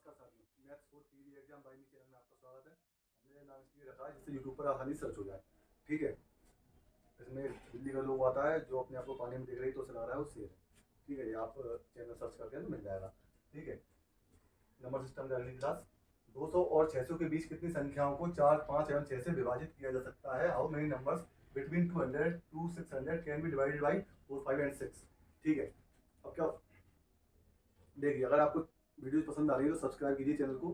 नमस्कार साथियों, maths 4 PV exam by me channel में आपका स्वागत है। हमने नाम इसलिए रखा है जिससे यूट्यूब पर आसानी सर्च हो जाए। ठीक है, इसमें दिल्ली का लोगो आता है जो अपने आप को पानी में दिख रही तो चला रहा है उससे। ठीक है, ये आप चैनल सर्च करते हैं तो मिल जाएगा। ठीक है, नंबर सिस्टम का अगली क्लास 200 और 600 के बीच कितनी संख्याओं को 4, 5 एवं 6 से विभाजित किया जा सकता है? How many numbers between 200 to 600 can be divided by 4, 5 and 6। ठीक है, अब क्या देखिए, अगर आपको वीडियो पसंद आ रही है तो सब्सक्राइब कीजिए चैनल को,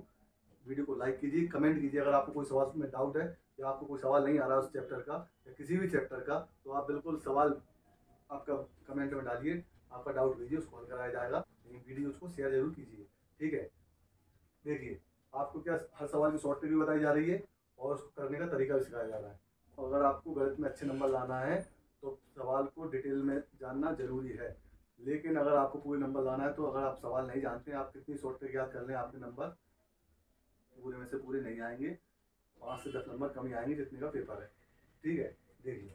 वीडियो को लाइक कीजिए, कमेंट कीजिए। अगर आपको कोई सवाल में डाउट है या आपको कोई सवाल नहीं आ रहा है उस चैप्टर का या किसी भी चैप्टर का, तो आप बिल्कुल सवाल आपका कमेंट में डालिए, आपका डाउट कीजिए, उसको हल कराया जाएगा। लेकिन वीडियो उसको शेयर जरूर कीजिए। ठीक है, देखिए आपको क्या हर सवाल की शॉर्ट ट्रिक भी बताई जा रही है और उसको करने का तरीका भी सिखाया जा रहा है। और अगर आपको गणित में अच्छे नंबर लाना है तो सवाल को डिटेल में जानना जरूरी है। लेकिन अगर आपको पूरे नंबर लाना है तो अगर आप सवाल नहीं जानते हैं, आप कितनी शॉर्ट ट्रिक याद कर लें, आपके नंबर पूरे में से पूरे नहीं आएंगे, 5 से 10 नंबर कम ही आएंगे जितने का पेपर है। ठीक है, देखिए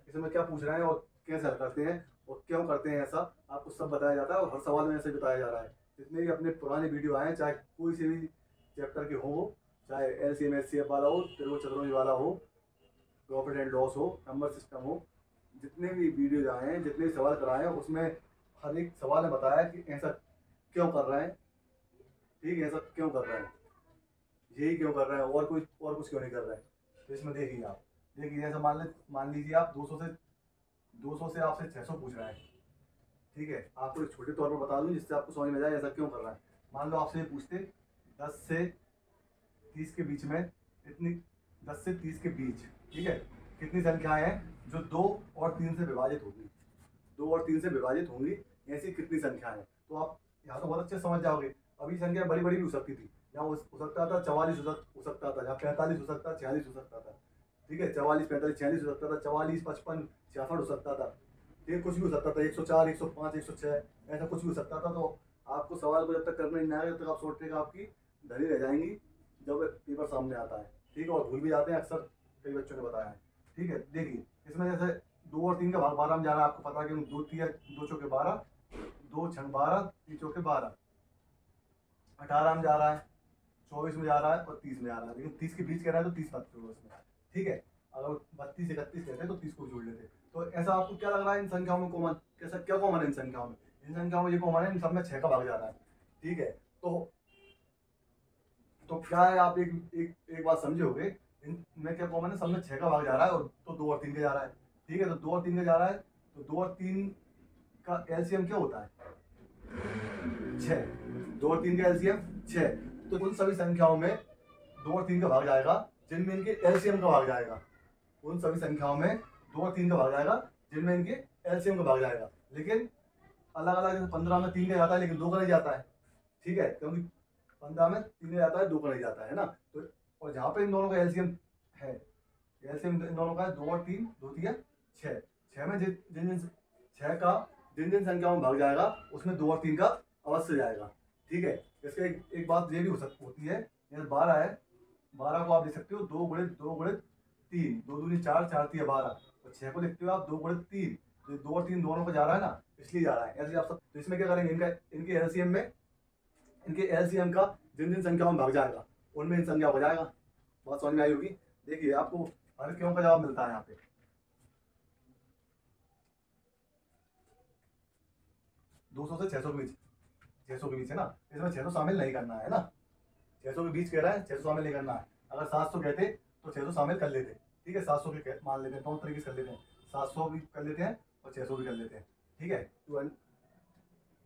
इसमें क्या पूछ रहे हैं और कैसे हल करते हैं और क्यों करते हैं, ऐसा आपको सब बताया जाता है और हर सवाल में ऐसे बताया जा रहा है। जितने भी अपने पुराने वीडियो आए, चाहे कोई से भी चैप्टर के हो, चाहे एलसीएम एचसीएफ वाला हो, त्रिभुज चतुर्भुज वाला हो, प्रॉफिट एंड लॉस हो, नंबर सिस्टम हो, जितने भी वीडियो आए हैं, जितने भी सवाल कराए हैं, उसमें हर एक सवाल ने बताया कि ऐसा क्यों कर रहे हैं। ठीक है, ऐसा क्यों कर रहे हैं, यही क्यों कर रहे हैं, और कुछ क्यों नहीं कर रहे हैं। तो इसमें देखिए आप, देखिए ऐसा मान लीजिए आप 200 से आपसे 600 पूछ रहे हैं। ठीक है, आपको एक छोटे तौर पर बता दूं जिससे आपको समझ में जाए ऐसा क्यों कर रहा है। मान लो आपसे पूछते 10 से 30 के बीच में इतनी 10 से 30 के बीच, ठीक है, कितनी संख्याएं हैं जो 2 और 3 से विभाजित होगी, 2 और 3 से विभाजित होंगी, ऐसी कितनी संख्याएं हैं। तो आप यहाँ तो बहुत अच्छे समझ जाओगे। अभी संख्या बड़ी बड़ी भी हो सकती थी, यहाँ हो सकता था 44 हो सकता था, यहाँ 45 हो सकता था, 46 हो सकता था। ठीक है, 44, 45, 46 हो सकता था, 44, 55, 66 हो सकता था। ठीक है, कुछ भी हो सकता था, 104, 105, 106, ऐसा कुछ भी हो सकता था। तो आपको सवाल को जब तक करना नहीं आएगा तब तक आप सोच रहे आपकी धरी रह जाएंगी जब पेपर सामने आता है। ठीक है, और भूल भी जाते हैं अक्सर, कई बच्चों ने बताया है। ठीक है, देखिए इसमें जैसे 2 और 3 का भाग 12 में जा रहा है, आपको पता है कि 2 चौके 12, 2 छंग 12, 3 चौके 12, 18 में जा रहा है, 24 में जा रहा है और 30 में जा रहा है। लेकिन 30 के बीच कह रहा है तो 30 मत जोड़ो इसमें। ठीक है, अगर 32, 31 कहते हैं तो 30 को जोड़ लेते। तो ऐसा आपको क्या लग रहा है इन संख्याओं में कॉमन, कैसा क्या कॉमन है इन संख्याओं में? इन संख्याओं में ये कॉमन है, इन सब में 6 का भाग जा रहा है। ठीक है, तो क्या है, आप एक बात समझोगे, इनमें क्या कॉमन है, सब में 6 का भाग जा रहा है और तो 2 और 3 का जा रहा है। ठीक है, तो 2 और 3 का जा रहा है, तो 2 और 3 का एलसीएम क्या होता है? 6। 2 और 3 का एलसीएम 6। तो उन सभी संख्याओं में 2 और 3 का भाग जाएगा जिनमें इनके एलसीएम का भाग जाएगा। उन सभी संख्याओं में 2 और 3 का भाग जाएगा जिनमें इनके एलसीएम का भाग जाएगा। लेकिन अलग अलग, जैसे 15 में 3 का जाता है लेकिन 2 का नहीं जाता है। ठीक है, क्योंकि 15 में 3 का जाता है, 2 का नहीं जाता है ना। तो और जहाँ पे इन दोनों का एलसीएम है, एलसीएम इन दोनों का है 2 और 3, 2 3 6। 6 में जिन जिन संख्याओं में भाग जाएगा उसमें 2 और 3 का अवश्य जाएगा। ठीक है, इसका एक बात ये भी होती है, जैसे 12 है, 12 को आप लिख सकते हो 2 गुणित 2 गुणित 3, 2 दूनी 4, 4 3 12। तो 6 को लिखते हो आप 2 गुणित 3, तो 2 और 3 दोनों को जा रहा है ना, इसलिए जा रहा है। ऐसे आप सब, तो इसमें क्या करेंगे, इनके एलसीएम का जिन जिन संख्याओं में भाग जाएगा उनमें इन संख्याओं को जाएगा। बात समझ में आई होगी। देखिए आपको हर क्यों का जवाब मिलता है यहाँ पे। 200 से 600 के बीच, 600 के बीच है ना, इसमें 600 शामिल नहीं करना है ना, 600 के बीच कह रहा है, 600 शामिल नहीं करना है। अगर 700 कहते तो 600 शामिल कर लेते। ठीक है, 700 के मान लेते हैं, दोनों तरीके से कर लेते हैं, 700 भी कर लेते हैं और 600 भी कर लेते हैं। ठीक है,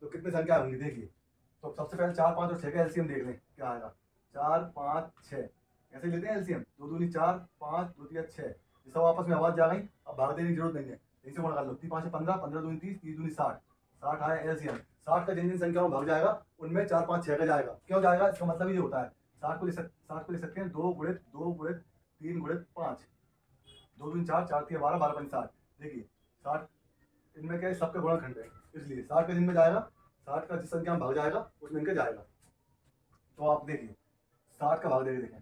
तो कितनी संख्या होंगी देखिए। तो सबसे पहले 4, 5 और 6 का एलसीएम देख लें क्या आएगा। 4, 5, 6 ऐसे लेते हैं एलसीएम, 2 दूनी 4, 5, 2 3 6, ये सब आपस में आवाज जा गई, अब भाग देने की जरूरत नहीं है, इनसे गुणा कर लो। 3 5 15, 15 दूनी 30, 30 दूनी 60, 60 आया एलसीएम। 60 का जिन जिन संख्याओं में भाग जाएगा उनमें 4, 5, 6 का जाएगा। क्यों जाएगा, इसका मतलब ये होता है, 60 को लिख सकते हैं 2 गुणित 2 गुणित 3 गुणित 5, 2 दूनी 4, 4 3 12, 12 5 60। देखिए 60 इनमें क्या है, सबका गुणनखंड है, इसलिए 60 का जिनमें जाएगा, 60 का जिस संख्या में भाग जाएगा उसमें इनका जाएगा। तो आप देखिए 60 का भाग देखें,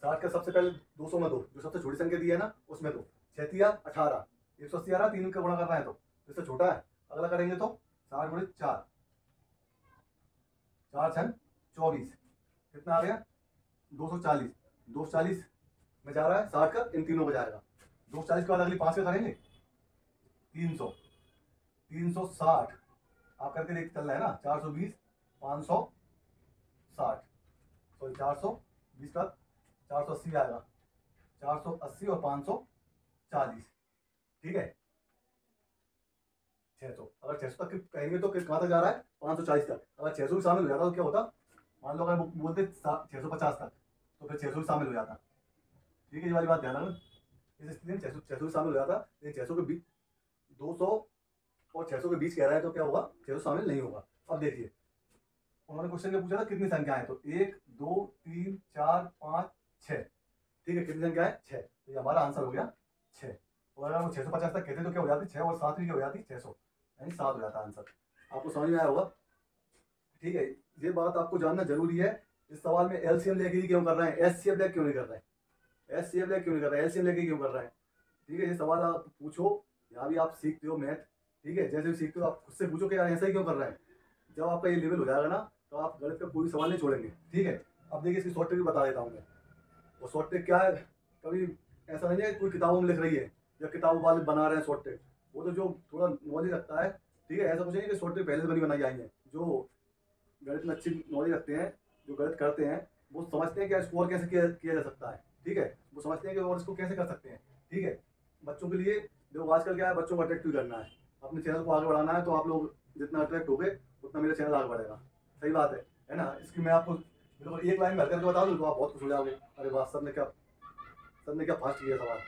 60 का सबसे पहले 200 में 2, जो सबसे छोटी संख्या दी है ना उसमें 2, 6 तिया 18, 180 आ रहा, 3 का गुणा करना है तो इससे छोटा है। अगला करेंगे तो 60 गुणित 4, 4 छंग 24, कितना आ गया 240। 240 में जा रहा है 60 का, इन तीनों को जाएगा। 240 के बाद अगली 5 का करेंगे 300, 360 आप करके देख चल रहा है ना, 420 560, सॉरी 420 का 480 आएगा, 480 और 540, ठीक है 600। अगर 600 तक कहेंगे तो कहाँ तक जा रहा है 540 तक। अगर 600 भी शामिल हो जाता तो क्या होता, मान लो अगर बोलते 650 तक तो फिर 600 भी शामिल हो जाता, ठीक है। ये वाली बात ध्यान रखना, इस स्थिति में 600 भी शामिल हो जाता, लेकिन 600 के बीच 200 और 600 के बीच कह रहा है तो क्या होगा 600 शामिल नहीं होगा। अब देखिए उन्होंने क्वेश्चन में पूछा था कितनी संख्याएं, तो 1 2 3 4 5 6, ठीक है कितनी संख्या है 6, तो ये हमारा आंसर हो गया 6। और अगर वो 650 तक कहते तो क्या हो जाती 6 और 7 भी क्या हो जाती 600, यानी 7 हो जाता आंसर। आपको समझ में आया होगा, ठीक है। ये बात आपको जानना जरूरी है। इस सवाल में एलसीएम लेके ही क्यों कर रहे हैं, एचसीएफ लेके क्यों नहीं कर रहे हैं, एचसीएफ लेके क्यों नहीं कर रहे हैं, एलसीएम लेके क्यों कर रहे हैं, ठीक है। ये सवाल आप पूछो, यहाँ भी आप सीखते हो मैथ, ठीक है, जैसे भी सीखते हो आप खुद से पूछो कि यार ऐसा ही क्यों कर रहे हैं। जब आपका ये लेवल हो जाएगा ना तो आप गणित का कोई सवाल नहीं छोड़ेंगे, ठीक है। अब देखिए इसकी शॉर्ट ट्रिक भी बता देता हूँ मैं। वो शॉर्ट ट्रिक क्या है, कभी ऐसा नहीं है कोई किताबों में लिख रही है या किताबों वाले बना रहे हैं शॉर्ट ट्रिक, वो तो जो थोड़ा नॉलेज रखता है, ठीक है। ऐसा कुछ नहीं कि शॉर्ट ट्रिक पहले से बनी बनाई आई है। जो गणित में अच्छी नॉलेज रखते हैं, जो गणित करते हैं, वो समझते हैं कि स्कोर कैसे किया जा सकता है, ठीक है। वो समझते हैं कि और इसको कैसे कर सकते हैं, ठीक है। बच्चों के लिए जो आजकल क्या है, बच्चों को अट्रैक्टिव करना है, अपने चैनल को आगे बढ़ाना है, तो आप लोग जितना अट्रैक्ट हो गए उतना मेरा चैनल आगे बढ़ेगा, सही बात है ना। इसकी मैं आपको बिल्कुल एक लाइन में करके बता दूँ तो आप बहुत खुश हो जाओगे, अरे वाह सर ने क्या फास्ट किया सवाल,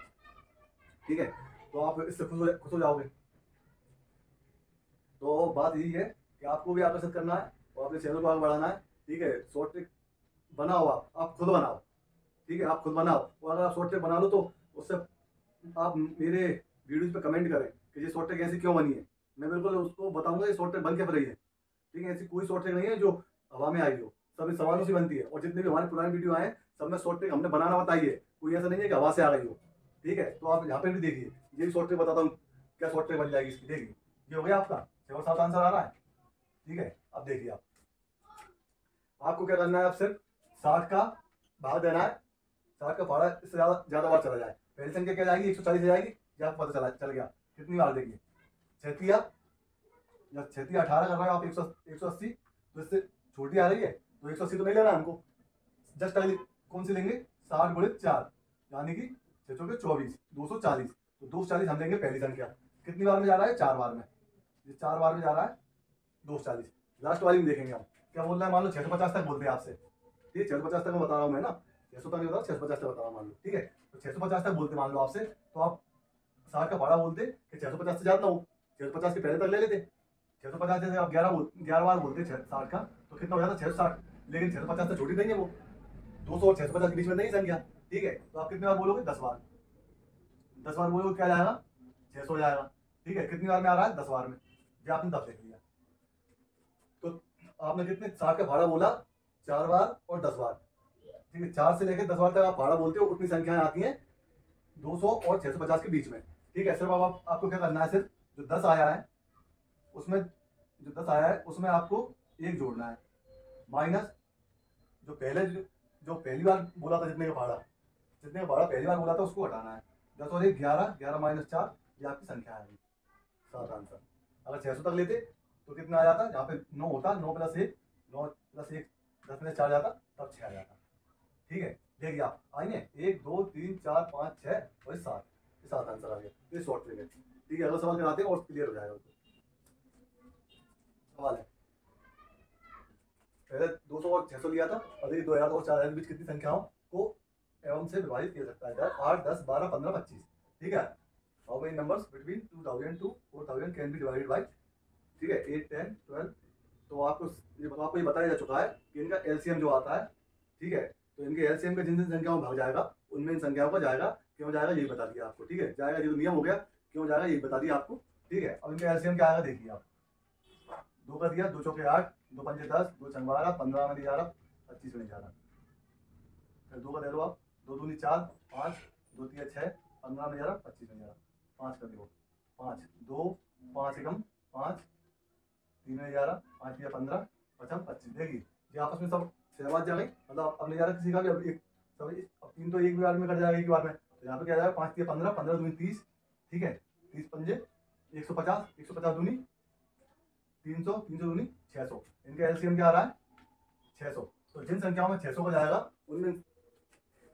ठीक है। तो आप इससे खुश हो जाओगे। तो बात यही है कि आपको भी आकर्षित करना है और अपने चैनल को आगे बढ़ाना है, ठीक है। शॉर्ट ट्रिक बनाओ, आप खुद बनाओ, ठीक है, आप खुद बनाओ। और अगर आप शॉर्ट ट्रिक बना लो तो उससे आप मेरे वीडियोज पे कमेंट करें कि ये शॉर्ट ट्रिक ऐसी क्यों बनी है, मैं बिल्कुल उसको बताऊंगा ये शॉर्ट ट्रिक बन क्या रही है, ठीक है। ऐसी कोई शॉर्ट ट्रिक नहीं है जो हवा में आई हो, सब इस सवालों से बनती है। और जितने भी हमारे पुराने वीडियो आए सब में शॉर्ट ट्रिक हमने बनाना बताई है, कोई ऐसा नहीं है कि हवा से आ गई हो, ठीक है। तो आप यहाँ पे भी देखिए, ये भी शॉर्ट ट्रिक बताता हूँ क्या शॉर्ट ट्रिक बन जाएगी इसकी, देखिए ये हो गया आपका 6 और 7 आंसर आ रहा है, ठीक है। अब देखिए आपको क्या करना है, आप सिर्फ 60 का भाग देना है, 60 का भाड़ा इससे ज्यादा बार चला जाए, पहली संख्या क्या जाएगी 140 जाएगी, ये आपको पता चल गया कितनी बार। देखिए 6 जब 18 कर रहा है आप 180, तो इससे छोटी आ रही है, तो 180 तो नहीं लेना हमको, जस्ट अगली कौन सी लेंगे 60 गुणित 4, यानी कि 6 चौके 24, 240। तो 240 हम लेंगे पहली संख्या, कितनी बार में जा रहा है 4 बार में, ये 4 बार में जा रहा है 240। लास्ट वाली में देखेंगे हम क्या बोल रहा है, मान लो 650 तक बोलते हैं आपसे, ठीक है 650 तक मैं बता रहा हूँ मैं ना, 600 तक नहीं बता, 650 तक बता रहा हूँ मान लो, ठीक है। तो 650 तक बोलते मान लो आपसे, तो आप 60 का भाड़ा बोलते कि 650 से ज्यादा हो, 650 के पहले तक ले लेते। 650 जैसे आप 11 बार बोलते 60 का, तो कितना हो जाता 660, लेकिन 650 से छोटी नहीं है वो, 200 और 650 के बीच में नहीं संख्या, ठीक है। तो आप कितनी बार बोलोगे 10 बार, 10 बार बोलोगे क्या जाएगा 600 हो जाएगा, ठीक है। कितनी बार में आ रहा है 10 बार में, जो आपने 10 देख लिया। तो आपने कितने 60 का भाड़ा बोला 4 बार और 10 बार, ठीक है। 4 से लेकर 10 बार तक आप भाड़ा बोलते हो, उतनी संख्याएं आती हैं 200 और 650 के बीच में, ठीक है। सिर्फ आपको क्या करना है, सिर्फ जो 10 आया है उसमें आपको 1 जोड़ना है, माइनस जो पहली बार बोला था जितने का भाड़ा पहली बार बोला था उसको हटाना है। 10 और 1 11, 11 माइनस 4, ये आपकी संख्या है 7 आंसर। अगर 600 तक लेते तो कितना आ जाता, यहाँ पे 9 होता, 9 प्लस 1 10 में 4 जाता, तब 6 आ जाता, ठीक है। देखिए आप आएंगे 1 2 3 4 5 6 और 7, 7 आंसर आ गया। ये शॉर्ट ट्रिक है, ठीक है। अगला सवाल कराते हैं और क्लियर हो जाएगा। सवाल है पहले 200 और 600 लिया था, और देखिए 2000 और 4000 के बीच कितनी संख्याओं को एवं से विभाजित किया सकता है, 8 10 12 15 25, ठीक है। How many numbers between 2000 to 4000 can be divided by, ठीक है 8 10 12। तो आपको ये बताया जा चुका है कि इनका एलसीएम जो आता है, ठीक है। तो इनके एलसीएम का जिन जिन संख्याओं में भाग जाएगा उनमें इन संख्याओं का जाएगा, क्यों जाएगा यही बता दिया आपको, ठीक है। जाएगा ये तो नियम हो गया, क्यों जाएगा यही बता दिया आपको, ठीक है। अब इनका एलसीएम क्या आएगा देखिए आप, 2 का दिया 2 चौके 8, 2 पंजे 10, 2 छंग 12, 15 में नहीं जा रहा, 25 में नहीं जा रहा, फिर 2 का दे दो आप, 2 दूनी 4 5, 2 3 6, 15 में जा रहा, 25 में जा रहा, 5 का दो 5 2 5 एकम 5, 3 में जा रहा, 5 या 15 55 25। देखिए उसमें सब 6 बात जा गई, मतलब अब नहीं जा रहा किसी का भी, अब एक सब अब 3 तो एक बार में कट जाएगा एक बार में, तो यहाँ पे क्या जाएगा 5 15, 15 दूनी 30, ठीक है, 30 पंजे 150, 150 दूनी 300, 300 दूनी 600, इनका एलसीएम क्या आ रहा है 600। तो जिन संख्याओं में 600 का जाएगा उनमें,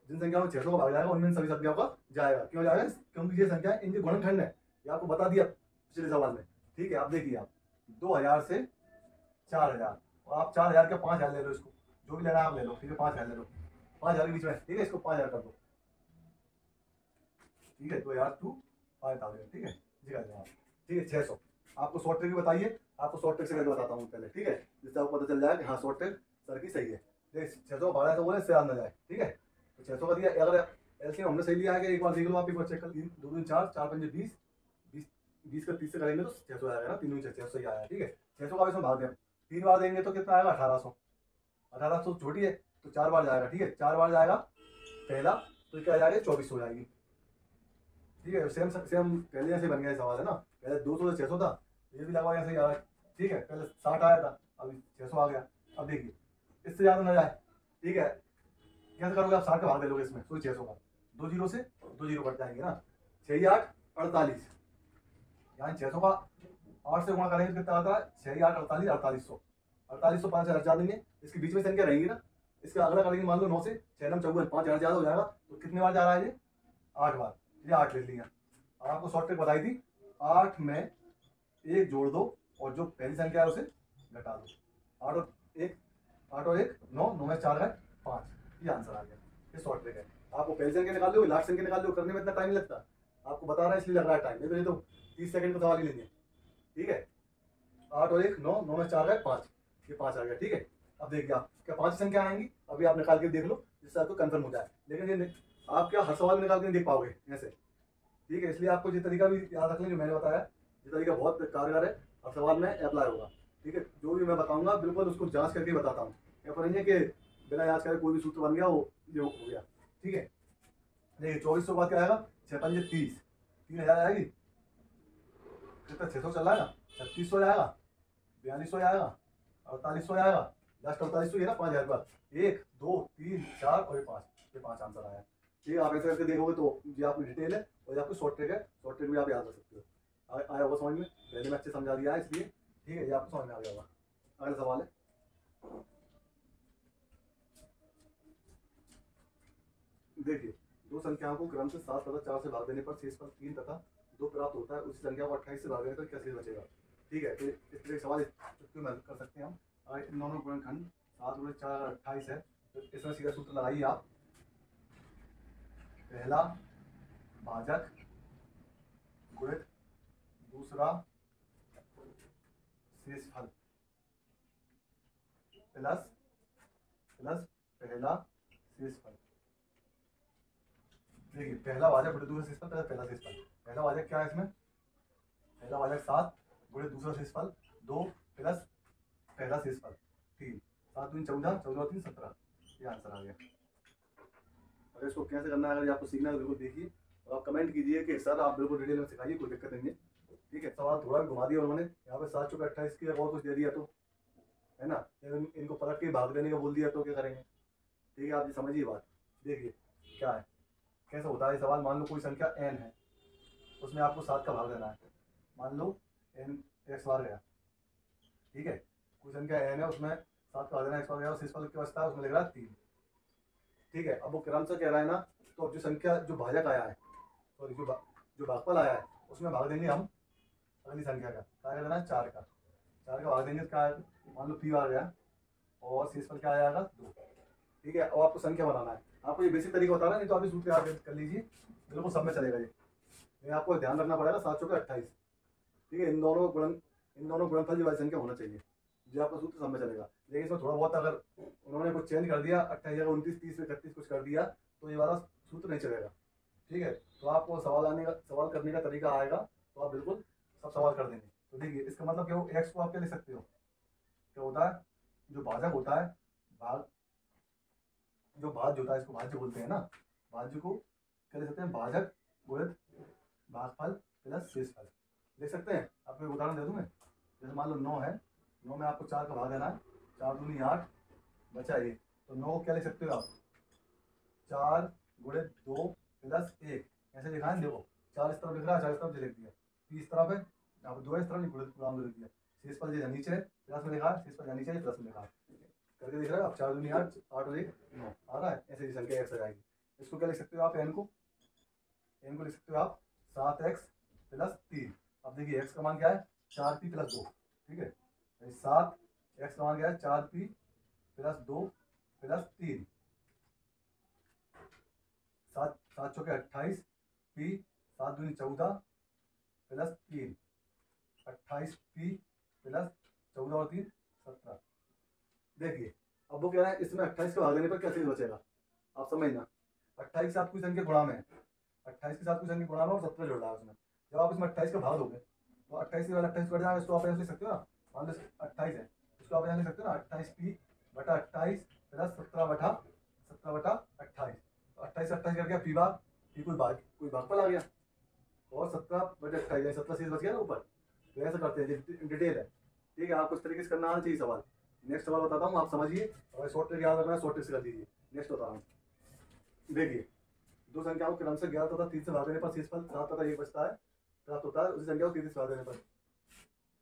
जिन संख्याओं में 600 का भाग जाएगा उनमें सभी संख्याओं का जाएगा। क्यों जाएगा? क्योंकि ये संख्या इनके गुणनखंड है, ये आपको बता दिया पिछले सवाल में, ठीक है। आप देखिए, आप 2000 से 4000, और आप 4000 के 5000 ले लो, इसको जो भी लेना है आप ले लो, ठीक है, 5000 ले लो, 5000 के बीच में, ठीक है, इसको 5000 कर दो, ठीक है, 2000 टू 5000, ठीक है जी, कर दें आप, ठीक है। 600 आपको शॉर्ट ट्रिक भी बताइए, आपको शॉर्ट ट्रिक से करके बताता हूँ पहले, ठीक है, जिससे आपको पता चल जाए कि हाँ शॉर्ट ट्रिक सर की सही है। देख 600 भाड़ा तो बोले इससे याद ना जाए, ठीक है। तो 600 का दिया, अगर एलसीएम हमने सही लिया है कि एक बार देख लो, आप एक बार चेक कर, 3 2 3 4 4 5 20 20 20 का 30 से करेंगे तो 600 आएगा ना, 3 600 ही आया, ठीक है। 600 का इसमें भाग दें, 3 बार देंगे तो कितना आएगा 1800, 1800 छोटी है तो 4 बार जाएगा, ठीक है, 4 बार जाएगा पहला, तो क्या जाएगा 2400 हो जाएगी, ठीक है। सेम सेम पहले जैसे बन गया सवाल है ना, पहले 200 से 600 था, ये भी लगवा ऐसे ही आ रहा है, ठीक है, पहले 60 आया था, अभी 600 आ गया। अब देखिए इससे ज़्यादा ना जाए, ठीक है, कैसे करोगे आप, 60 का भाग दे लोगे इसमें, तो 600 का 2 जीरो से 2 जीरो कट जाएंगे ना, 6 8 48, यहाँ 600 का 8 से गुणा करेंगे तो कितना आता है 6 8 48 4800, 4800 5 हज़ार हटा देंगे, इसके बीच में संख्या रहेंगी ना, इसका अगला करेंगे मान लो 9 से 6 9 54, 5000 ज़्यादा हो जाएगा, तो कितने बार जा रहा है ये 8 बार, ये 8 ले लिया। और आपको शॉर्ट ट्रिक बताई थी, 8 में 1 जोड़ दो और जो पहली संख्या है उसे घटा दो, 8 और 1 9, 9 में 4 है 5, ये आंसर आ गया, ये शॉर्ट ट्रिक है। आपको पहली संख्या निकाल लो, लास्ट संख्या निकाल लो, करने में इतना टाइम नहीं लगता, आपको बता रहा है इसलिए लग रहा है टाइम, नहीं तो ये तो 30 सेकंड का सवाल ही लेंगे, ठीक है। 8 और 1 9, 9 में 4 है 5, ये 5 आ गया, ठीक है। अब देखिए आप क्या 5 संख्या आएंगी, अभी आप निकाल के देख लो जिससे आपको कंफर्म हो जाए, लेकिन ये आप क्या हर सवाल में निकाल के नहीं देख पाओगे ऐसे, ठीक है, इसलिए आपको ये तरीका भी याद रख लें जो मैंने बताया, ये तरीका बहुत कारगर है, हर सवाल में अप्लाई होगा, ठीक है। जो भी मैं बताऊंगा बिल्कुल उसको जांच करके बताता हूँ, ऐसा नहीं है कि बिना जांच करके कोई भी सूत्र बन गया वो ये हो गया, ठीक है। देखिए 2400 बाद क्या आएगा, 6 5 30, 3000 आएगी, कितना 600 चल रहा है ना, 3600 आएगा, 4200 आएगा, 4800 आएगा, लास्ट 4800 है ना 5000 बाद, 1 2 3 4 और ये 5, ये 5 आंसर आया, ठीक है। आप ऐसे करके देखोगे तो ये आपकी डिटेल है और ये आपको शॉर्ट ट्रिक है, शॉर्ट ट्रिक भी आप याद रख सकते हो। आया होगा समझ में, पहले मैं अच्छे समझा दिया है इसलिए, ठीक है, ये आपको समझ में आ गया होगा। अगला सवाल है, देखिए दो संख्याओं को क्रम से 7 तथा 4 से भाग देने पर शेषफल 3 तथा 2 प्राप्त होता है, उसी संख्या को 28 से भाग देने पर क्या शेष बचेगा, ठीक है। तो इस तरह सवाल चुटकी में कर सकते हैं हम, अगर इन दोनों गुणनखंड 7 गुणे 4 28 है, तो इसमें सीधा सूत्र लगाइए आप, पहला भाजक गुणित दूसरा शेषफल प्लस प्लस पहला शेषफल। देखिए पहला भाजक गुणित दूसरा शेषफल प्लस पहला शेषफल, पहला भाजक क्या है इसमें, पहला भाजक 7 गुणित दूसरा शेषफल 2 प्लस पहला शेषफल 3, 7 दूनी 14, 14 3 17, ये आंसर आ गया। अगर इसको कैसे करना है, अगर आपको सीखना है बिल्कुल देखिए और आप कमेंट कीजिए कि सर आप बिल्कुल डिटेल में सिखाइए, कोई दिक्कत नहीं है, ठीक है। सवाल थोड़ा भी घुमा दिया उन्होंने, यहाँ पे 7 चौके 28 की और कुछ दे दिया तो, है ना, इनको पलट के भाग देने का बोल दिया तो क्या करेंगे, ठीक है। आप ये समझिए बात, देखिए क्या है, कैसे होता है सवाल। मान लो कोई संख्या n है, उसमें आपको 7 का भाग देना है, मान लो n x बार गया, ठीक है, कोई संख्या n है उसमें 7 का भाग देना x बार गया और शेषफल क्या बचता है उसमें लिख रहा है 3, ठीक है। अब वो क्रम से कह रहा है ना, तो अब जो संख्या जो भाजक आया है, सॉरी जो भागफल आया है उसमें भाग देंगे हम अगली संख्या का, क्या देना है 4 का भाग देंगे, क्या मान लो p आ गया और शेषफल क्या आएगा 2, ठीक है। और आपको संख्या बनाना है, आपको ये बेसिक तरीका बता रहा है, नहीं तो आप भी सूत्र याद कर लीजिए, बिल्कुल सब में चलेगा ये आपको ध्यान रखना पड़ेगा। 7 चौके 28, ठीक है, इन दोनों गुणनफल वाली संख्या होना चाहिए, जो आपका सूत्र सब में चलेगा। लेकिन इसमें थोड़ा बहुत अगर उन्होंने कुछ चेंज कर दिया, 28 जगह 29 30 31 कुछ कर दिया, तो ये वाला सूत्र नहीं चलेगा, ठीक है। तो आपको सवाल करने का तरीका आएगा तो आप बिल्कुल सब सवाल कर देंगे। तो देखिए इसका मतलब क्या हो, एक्स को आप क्या लिख सकते हो, क्या होता है, जो भाजक होता है, जो भाज्य होता है, इसको भाज्य बोलते हैं ना, भाज्य को क्या लिख सकते हैं, भाजक गुणित भागफल प्लस शेषफल लिख सकते हैं। आपको एक उदाहरण दे दूं मैं, जैसे मान लो 9 है, 9 में आपको 4 का भाग देना है, 4 दूनी 8, बचा ये, तो 9 क्या लिख सकते हो आप, 4 गुणे 2 प्लस 1, ऐसे लिखा है देखो, 4 इस तरफ लिख रहा है, 4 इस तरफ लिख दिया, P इस तरफ है, यहाँ पे 2 इस तरफ गुणाम 2 लिख दिया, शेष पर जो नीचे है प्लस में लिखा है, शेष पर नीचे है प्लस में लिखा है, करके दिख रहा है आप, 4 दूनी 8, 8 और 1 9 आ रहा है, ऐसे ही संख्या x आ जाएगी। इसको क्या लिख सकते हो आप, n को लिख सकते हो आप 7x प्लस 3। अब देखिए x का मान क्या है, 4p प्लस 2, ठीक है, 7x का मान क्या है, 4p प्लस 2 प्लस 3, 7 7 चौके 28, p 7 दूनी 14 प्लस 3, 28p प्लस 14 और 3 17। देखिए अब वो कह रहा है इसमें 28 के भाग देने पर क्या चीज बचेगा, आप समझना, 28 के साथ कोई संख्या गुणा में, 28 के साथ कोई संख्या गुणा में और 17 जोड़ रहा है उसमें, जब आप इसमें 28 का भाग दोगे तो 28 के बाद 28 कट जाएगा, इसको आप ऐसे लिख सकते हो ना, मान लो 28 है, इसको आप यहाँ लिख सकते हो ना, 28p बटा 28 प्लस 17 बटा 28, तो 28 से 28 कर गया p भाग, p कोई भागफल आ गया, और 17 बटे 28 17 शेष बच गया ना ऊपर, तो ऐसा करते हैं, डिटेल है, ठीक है, आपको इस तरीके से करना आना चाहिए सवाल। नेक्स्ट सवाल बताता हूँ, आप समझिए, और शॉर्ट ट्रिक याद रखना है, शॉर्ट ट्रिक से कर दीजिए। नेक्स्ट बता रहा हूँ, देखिए दो संख्याओं के क्रम से 11 तथा 3 से भाग देने पर शेषफल 7 तथा 1 बचता है, प्राप्त होता है, उसी संख्या को 3 से भाग देने पर,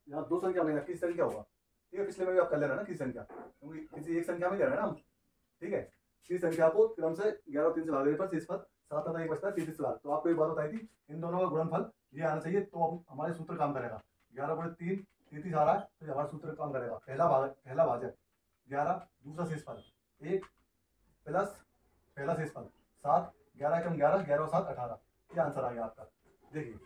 यहाँ दो संख्या में किस संख्या होगा, ठीक है, पिछले में भी आप कर लेना ना किस संख्या, क्योंकि किसी एक संख्या में ले रहे हैं ना हम, ठीक है, किस संख्या को क्रम से 11 और 3 से भाग देने पर शेषफल 7 तथा 1 बचता है 3 से भाग, तो आपको एक बात बताई थी, इन दोनों का गुणनफल ये आना चाहिए, तो हमारे सूत्र काम करेगा, 11 गुणे 3 33 आ रहा है, तो हमारा सूत्र काम करेगा, पहला भाजक 11, दूसरा शेषफल 1 प्लस पहला शेषफल 7, 11 कम 11, 11 और 7 18, ये आंसर आ गया आपका। देखिए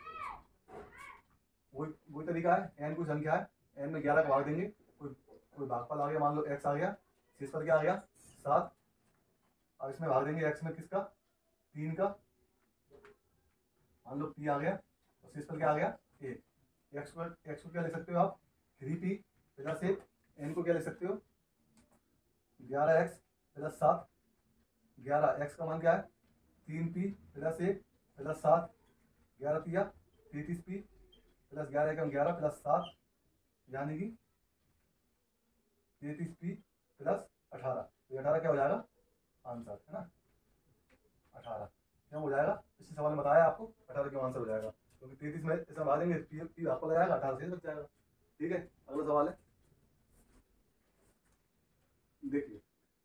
वही तरीका है, n कोई संख्या है, n में 11 का भाग देंगे, कोई भागफल आ गया, मान लो x आ गया, शेषफल क्या आ गया 7, अब इसमें भाग देंगे x में किसका, 3 का, मान लो p आ गया, और शेषफल क्या आ गया 1, x को क्या लिख सकते हो आप 3p प्लस 1, n को क्या लिख सकते हो 11x प्लस 7, 11x का मान क्या है 3p प्लस 1 प्लस 7, 11 तिया 33p प्लस 11 एकम 11 प्लस 7, यानी कि 33p प्लस 18, तो 18 क्या हो जाएगा आंसर, है ना, 18 क्या हो जाएगा, इसी सवाल में बताया आपको 18 क्यों आंसर हो जाएगा, क्योंकि 33 में ऐसा भाग देंगे p आपको लगाएगा 18 से बच जाएगा। ठीक है, अगला सवाल है, देखिए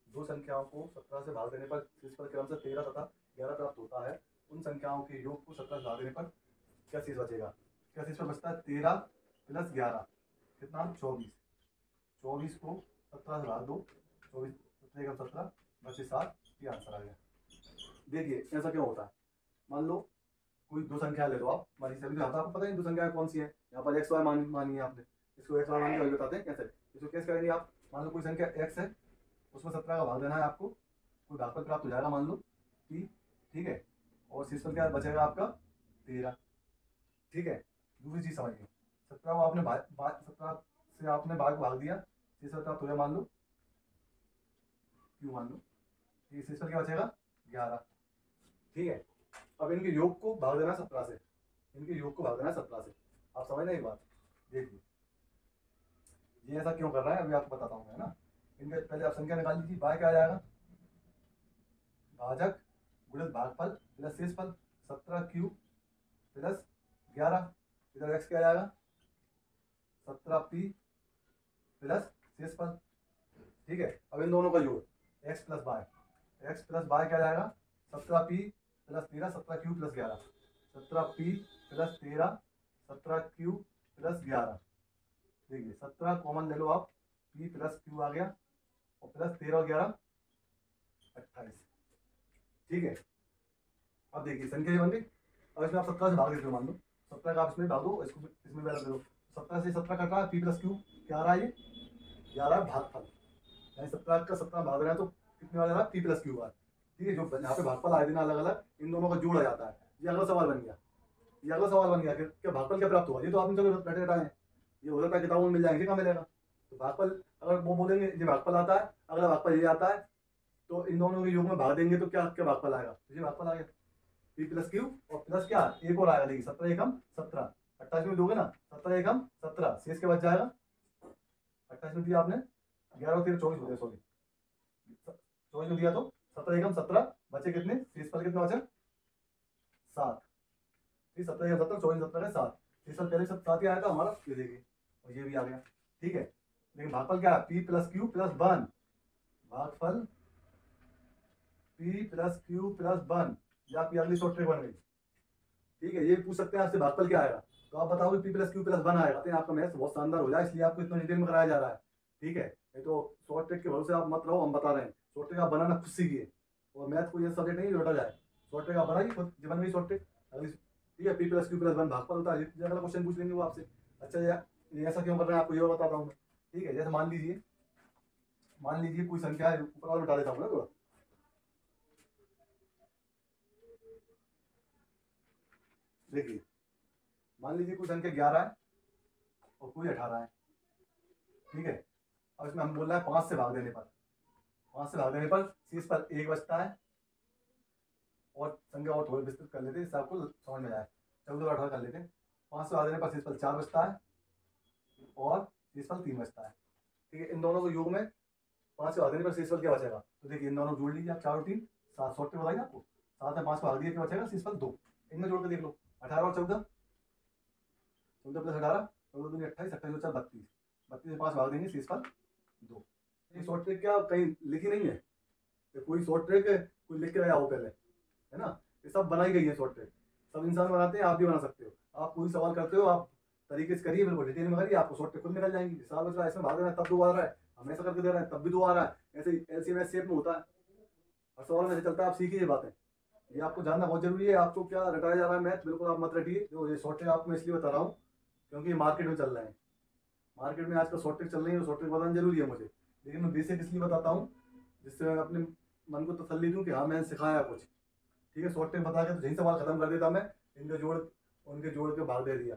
दो संख्याओं को 17 से भाग देने पर शेषफल क्रम से 13 तथा 11 प्राप्त होता है, उन संख्याओं के योग को 17 से भाग देने पर क्या शेष बचेगा, क्या शेषफल बचता है 13 प्लस 11 कितना 24, 24 को 17 से भाग दो, 24 17 बचे 7, ये आंसर आ गया। देखिए ऐसा क्यों होता है, मान लो कोई दो संख्या ले लो आप, हमारी सभी तो आपको पता है दो संख्या कौन सी है, यहाँ पर एक्स वाई मानी है आपने, इसको एक्स वाई मान के बताते हैं कैसे, इसको कैसे करेंगे आप, मान लो कोई संख्या एक्स है, उसमें 17 का भाग देना है आपको, कोई भागफल प्राप्त हो जाएगा मान लो p, ठीक है, और शेषफल क्या बचेगा आपका 13, ठीक है। दूसरी चीज समझिए, 17 को आपने 17 से आपने भाग दिया, शेषफल प्राप्त हो गया मान लो q, मान लो ये शेषफल क्या बचेगा 11, ठीक है। अब इनके योग को भाग देना 17 से, इनके योग को भाग देना 17 से, आप समझ रहे एक बात, देखिए ये ऐसा क्यों कर रहा है अभी आपको बताता हूँ मैं ना, इनके पहले आप संख्या निकाल लीजिए, बाय क्या आ जाएगा भाजक गुणित भागफल प्लस शेषफल 17q प्लस 11, इधर x क्या आ जाएगा 17p प्लस शेषफल, ठीक है। अब इन दोनों का योग x प्लस बाय क्या आ जाएगा 17p plus 13, 17q plus 11, 17p plus 13, 17q plus 11, देखिए 17 कॉमन ले लो आप, p प्लस q आ गया, और प्लस 13 और 11 28, ठीक है। अब देखिए संख्या बन गई, अब इसमें आप 17 से भाग देते हो, मान लो 17 का आप इसमें भाग दो, इसको इसमें भी दो, 17 से 17 कट रहा है, p प्लस q क्या आ रहा है, ये 11 भागफल, यानी 17 का 17 भाग रहा है तो कितने वाला रहा p प्लस q का, ठीक है। जो यहाँ पे भागफल आए दिन अलग अलग, इन दोनों का जोड़ आ जाता है, ये अगला सवाल बन गया, ये अगला सवाल बन गया कि क्या भागफल क्या प्राप्त हुआ, ये तो आपने चलो बैठे बैठाए, ये हो सकता है किताबों में मिल जाएंगे, कहाँ मिलेगा, तो भागफल अगर वो बोलेंगे ये भागफल आता है, अगला भागफल ये आता है, तो इन दोनों के योग में भाग देंगे तो क्या क्या भागफल आएगा, तो ये भागफल आ गया p प्लस q, और प्लस क्या एक और आएगा, देखिए 17 एकम 17, 28 में दोगे ना 17 एकम 17, शेष के बच जाएगा 28 में दिया आपने 11 और 13 24 हो गए, सॉरी 24 में दिया तो 17 एकम 17 बचे कितने, शेषफल कितना बचा 7। ठीक, 17 एकम 17, 24 17 7, शेषफल पहले सब 7 ही आया था हमारा, ये देखिए, और ये भी आ गया। ठीक है, लेकिन भागफल क्या है, पी प्लस क्यू प्लस 1, भागफल पी प्लस क्यू प्लस 1, या आपकी अगली शॉर्ट ट्रिक बन गई। ठीक है, ये पूछ सकते हैं आपसे भागफल क्या आएगा, तो आप बताओगे पी प्लस क्यू प्लस 1 आएगा, तो आपका मैथ्स बहुत शानदार हो जाए, इसलिए आपको इतना डिटेल में कराया जा रहा है। ठीक है, नहीं तो शॉर्ट ट्रिक के भरोसे आप मत रहो, हम बता रहे हैं, शॉर्ट ट्रिक आप बनाना खुद सीखिए, और मैथ को ये सब्जेक्ट नहीं रटा जाए, शॉर्ट ट्रिक आप बनाइए खुद, जीवन में शॉर्ट ट्रिक अगली। ठीक है, पी प्लस क्यू प्लस 1 भागफल होता है, अगला क्वेश्चन पूछ लेंगे वो आपसे। अच्छा ये ऐसा क्यों कर रहे हैं आपको ये बताता हूँ मैं। ठीक है, जैसे मान लीजिए कोई संख्या है, ऊपर वाला उठा देता हूँ ना थोड़ा, देखिए मान लीजिए कोई संख्या 11 है और कोई 18 है। ठीक है, अब इसमें हम बोल रहे हैं 5 से भाग देने पर, 5 से भाग देने पर शेष पर 1 बचता है, और संख्या और थोड़ी विस्तृत कर लेते हैं, इससे आपको समझ में आए, 14 और 18 कर लेते हैं। 5 से भाग देने पर शेष पर 4 बचता है, और शेषफल 3 बचता है। ठीक है, इन दोनों को योग में 5 से भाग देने पर शेषफल क्या बचेगा, तो देखिए इन दोनों जोड़ लीजिए आप, 4 और 3 7, शॉर्ट बताइए आपको, 7 में 5 को भाग दिया क्या बचेगा, शेषफल 2, इनमें जोड़ के देख लो, 18 और 14, 14 प्लस 18, 14 दूनी 28, 28 और 4 32, 32 में 5 भाग देंगे, शेषफल 2। ये शॉर्ट ट्रिक क्या कहीं लिखी नहीं है, तो कोई शॉर्ट ट्रिक कोई लिख के आया हो पहले, है ना, ये सब बनाई गई है शॉर्ट ट्रिक, सब इंसान बनाते हैं, आप भी बना सकते हो। आप कोई सवाल करते हो, आप तरीके से करिए, बिल्कुल डिटेल में करिए, आपको शॉर्ट ट्रिक खुद निकल जाएंगी। साल बच रहा है, इसमें भाग रहा है तब 2 आ रहा है, हम ऐसा करके दे रहे हैं तब भी 2 आ रहा है, ऐसे एलसीएम शेप में होता है, और सवाल में चलता है, आप सीखिए ये बातें, ये आपको जानना बहुत जरूरी है। आपको क्या रटाया जा रहा है मैथ, बिल्कुल आप मत रटिए, जो ये शॉर्ट ट्रिक आपको मैं इसलिए बता रहा हूँ क्योंकि ये मार्केट में चल रहे हैं, मार्केट में आजकल शॉर्ट ट्रिक चल रही है, शॉर्ट ट्रिक बताना जरूरी है मुझे, लेकिन मैं बेसिक इसलिए बताता हूँ जिससे मैं अपने मन को तसल्ली दूँ कि हाँ मैंने सिखाया कुछ। ठीक है, शॉर्ट ट्रिक बता के तो यही सवाल खत्म कर देता मैं, उनके जोड़ के भाग दे दिया,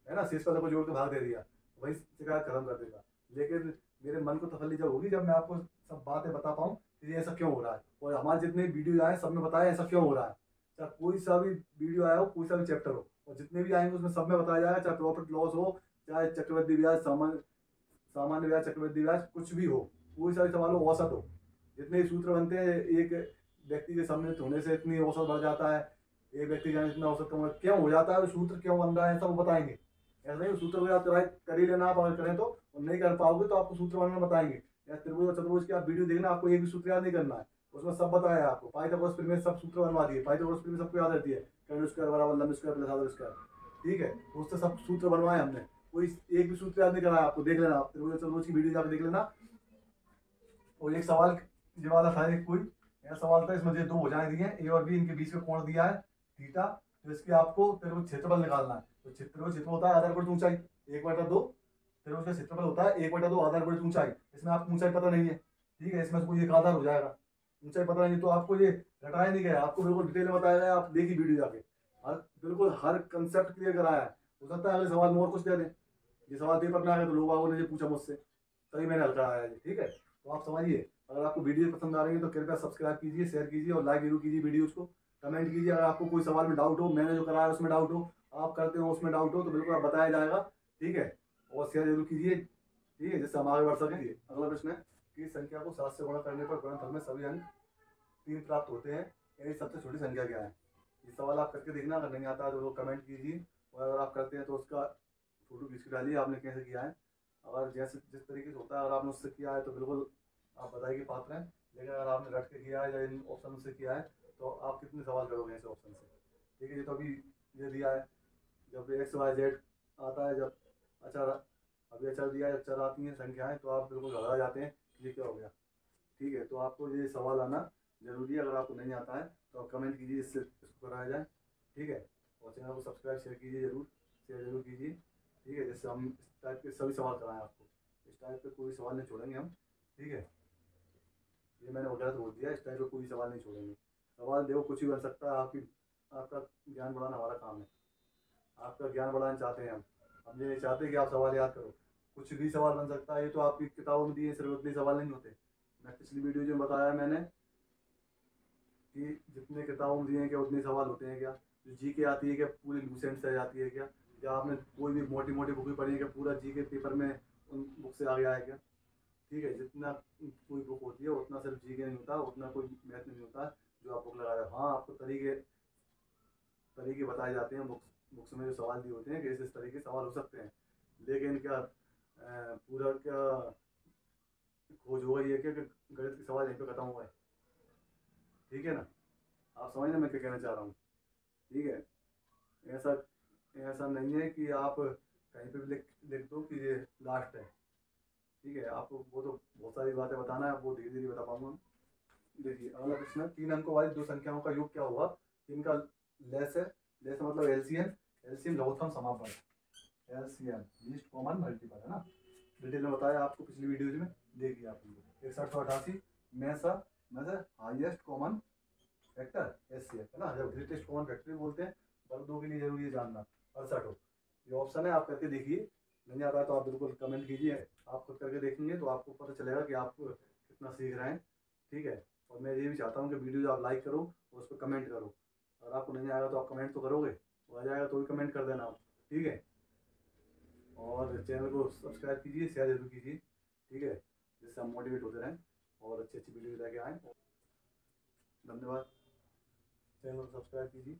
है ना, शेष वाले को जोड़ के भाग दे दिया, वही शिकायत खत्म कर देगा। लेकिन मेरे मन को तसल्ली जब होगी जब मैं आपको सब बातें बता पाऊँ कि ये ऐसा क्यों हो रहा है, और हमारे जितने वीडियो आए सब में बताया ऐसा क्यों हो रहा है, चाहे कोई सा भी वीडियो आया हो, कोई सा भी चैप्टर हो, और जितने भी आएंगे उसमें सब में बताया जाएगा, चाहे प्रॉफिट लॉस हो, चाहे चक्रवृद्धि ब्याज, सामान्य ब्याज, चक्रवृद्धि ब्याज, कुछ भी हो, कोई सा भी सवाल हो, औसत हो, जितने भी सूत्र बनते हैं, एक व्यक्ति के सम्मिलित होने से इतनी औसत बढ़ जाता है, एक व्यक्ति का इतना औसत कम क्यों हो जाता है, सूत्र क्यों बन रहा है, सब बताएंगे। ऐसा नहीं सूत्र को याद कर ही लेना आप, अगर करें तो, और नहीं कर पाओगे तो आपको सूत्र बनना बताएंगे, या त्रिभुज और चतुर्भुज की आप वीडियो देखना, आपको एक भी सूत्र याद नहीं करना है, उसमें सब बताया आपको, पाइथागोरस में सब सूत्र बनवा दिए, पाइथागोरस में सबको याद रहती है, कर्ण स्क्वायर बराबर लंब स्क्वायर प्लस आधार स्क्वायर। ठीक है, तो उससे सब सूत्र बनवाए हमने, कोई एक भी सूत्र याद नहीं कराया आपको, देख लेना आप त्रिभुज और चतुर्भुज की वीडियो जाकर देख लेना। और एक सवाल ये वाला था, एक कोई ऐसा सवाल था, इसमें 2 भुजाएं दी हैं, ए और बी, इनके बीच का कोण दिया है थीटा, तो इसके आपको त्रिभुज क्षेत्रफल निकालना है, तो त्रिभुज क्षेत्र होता है आधार गुणित ऊंचाई 1/2, त्रिभुज का क्षेत्रफल होता है 1/2 आधार गुणित ऊंचाई, इसमें आपको ऊंचाई पता नहीं है। ठीक है, इसमें कोई एक आधार हो जाएगा, ऊंचाई पता नहीं, तो आपको ये रटाया नहीं गया, आपको बिल्कुल डिटेल में बताया गया, आप देखिए वीडियो जाके, हर बिल्कुल हर कंसेप्ट क्लियर कराया है। हो सकता है अगले सवाल में और कुछ दे दें, ये सवाल पेपर में आ गया तो लोगों ने ये पूछा मुझसे, तभी मैंने हल कराया है। ठीक है, तो आप समझिए, अगर आपको वीडियो पसंद आ रही है तो कृपया सब्सक्राइब कीजिए, शेयर कीजिए और लाइक जरूर कीजिए वीडियोज को, कमेंट कीजिए, अगर आपको कोई सवाल में डाउट हो, मैंने जो कराया उसमें डाउट हो, आप करते हो उसमें डाउट हो, तो बिल्कुल आप बताया जाएगा। ठीक है, और शेयर जरूर कीजिए, ठीक है, जिससे हम आगे बढ़ सकें। अगला प्रश्न है कि संख्या को 7 से गुणा करने पर गुणनफल में सभी अंक 3 प्राप्त होते हैं, यही सबसे छोटी संख्या क्या है। ये सवाल आप करके देखना, अगर नहीं आता है तो लोग कमेंट कीजिए, और अगर आप करते हैं तो उसका फोटो खींच के डालिए आपने कैसे किया है, अगर जैसे जिस तरीके से होता है अगर आपने उससे किया है तो बिल्कुल आप बधाई के पात्र हैं, लेकिन अगर आपने रट के किया है या इन ऑप्शन से किया है तो आप कितने सवाल करोगे ऐसे ऑप्शन से। ठीक है, ये तो अभी ये दिया है, जब एक्स वाई जेड आता है, जब अच्छा अभी अचर दिया है, जब चर आती हैं संख्याएं तो आप बिल्कुल घबरा जाते हैं ये क्या हो गया। ठीक है, तो आपको ये सवाल आना जरूरी है, अगर आपको नहीं आता है तो आप कमेंट कीजिए, इससे इसको कराया जाए। ठीक है, और चैनल को सब्सक्राइब शेयर कीजिए, जरूर शेयर जरूर कीजिए। ठीक है, जैसे हम इस टाइप के सभी सवाल कराएं आपको, इस टाइप के कोई सवाल नहीं छोड़ेंगे हम। ठीक है, ये मैंने गलत बोल दिया, इस टाइप का कोई सवाल नहीं छोड़ेंगे, सवाल देखो कुछ भी बन सकता है, आपका ज्ञान बढ़ाना हमारा काम है, आपका ज्ञान बढ़ाना चाहते हैं हम ये नहीं चाहते कि आप सवाल याद करो, कुछ भी सवाल बन सकता है, ये तो आपकी किताबों में दिए सिर्फ उतने सवाल नहीं होते। मैं पिछली वीडियो जो बताया मैंने कि जितने किताबों में दिए हैं क्या उतने सवाल होते हैं क्या, जो जी के आती है क्या पूरी लूसेंट से जाती है क्या, या आपने कोई भी मोटी मोटी बुक पढ़ी है क्या पूरा जी के पेपर में उन बुक से आ गया है क्या। ठीक है, जितना कोई बुक होती है उतना सिर्फ जीके नहीं होता, उतना कोई मैथ नहीं होता जो आप बुक लगा रहे हो। हाँ, आपको तरीके तरीके बताए जाते हैं बुक्स बुक्स में, जो सवाल दिए होते हैं कि इस तरीके के सवाल हो सकते हैं, लेकिन क्या पूरा क्या खोज होगा ये क्या कि गणित के सवाल यहीं पे खत्म हुआ है? ठीक है ना, आप समझ ना मैं क्या कहना चाह रहा हूँ? ठीक है, ऐसा ऐसा नहीं है कि आप कहीं पे भी लिख लिख दो कि ये लास्ट है। ठीक है, आपको वो तो बहुत सारी बातें बताना है, वो धीरे धीरे बता पाऊंगा। देखिए अगला प्रश्न है, 3 अंकों वाली दो संख्याओं का योग क्या होगा? इनका लेस है, लेस मतलब एलसीएम, एलसीएम लघुत्तम समापन, एलसीएम लीस्ट कॉमन मल्टीपल है ना। डिटेल में बताया आपको पिछली वीडियोज में, देखिए आप लोग 6188 में से हाईएस्ट कॉमन फैक्टर एचसीएफ है ना, जब ग्रेटेस्ट कॉमन फैक्टर बोलते हैं। वर्ग 2 के लिए जरूरी है जानना 68 हो, ये ऑप्शन है, आप करके देखिए। नहीं आता है तो आप बिल्कुल कमेंट कीजिए, आप खुद करके देखेंगे तो आपको पता चलेगा कि आप कितना सीख रहे हैं। ठीक है, और मैं ये भी चाहता हूँ कि वीडियो आप लाइक करो और उस पर कमेंट करो। अगर आपको नहीं आएगा तो आप कमेंट तो करोगे, वो आ जाएगा तो भी कमेंट कर देना आप। ठीक है, और चैनल को सब्सक्राइब कीजिए, शेयर जरूर कीजिए। ठीक है, जिससे हम मोटिवेट होते रहें और अच्छी अच्छी वीडियो लेके आएँ। धन्यवाद, चैनल को सब्सक्राइब कीजिए।